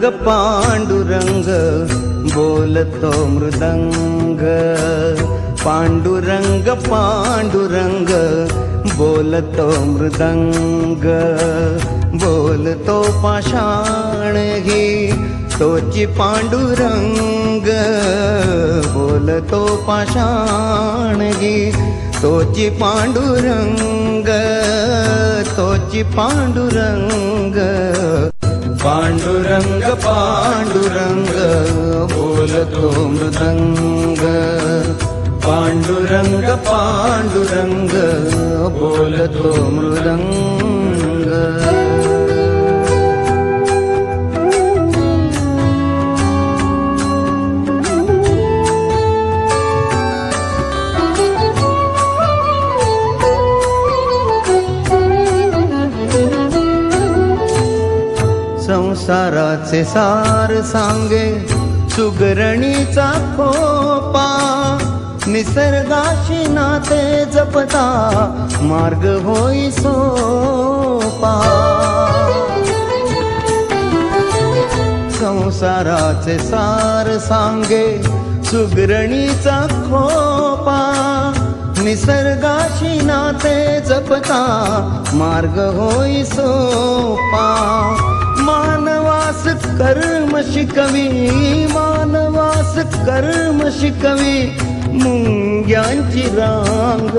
पांडुरंग बोलतो मृदंग। पांडुरंग पांडुरंग बोलतो मृदंग। बोलतो पाषाण घे तोची पांडुरंग। बोलतो पाषाण घे तोची पांडुरंग। तोची पांडुरंग। पांडुरंग पांडुरंग बोलतो मृदंग। पांडुरंग पांडुरंग बोलतो मृदंग। संसाराचे सार सांगे सुगरणीचा खोपा। निसर्गाशी नाते जपता मार्ग होई सोपा। संसाराचे सार सांगे सुगरणीचा खोपा। निसर्गाशी नाते जपता मार्ग होई सोपा। मानवास कर्म शिकवी मानवास कर्म शिकवी मुंग्यांची रांग।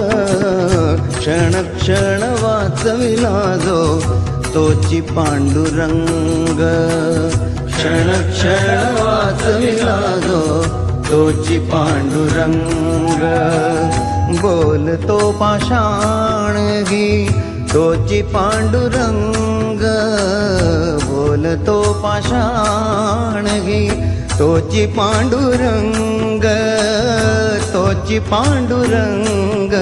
क्षण क्षण वाचविला जो तोची पांडुरंग। क्षण क्षण वाचविला जो तोची पांडुरंग। बोलतो पाषाण घे तोची पांडुरंग। बोलतो पाषाण घे तोची पांडुरंग। तोची पांडुरंग।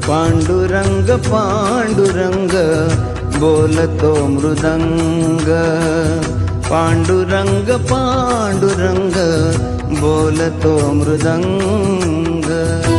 पांडुरंग पांडुरंग बोलतो मृदंग। पांडुरंग पांडुरंग बोलतो मृदंग।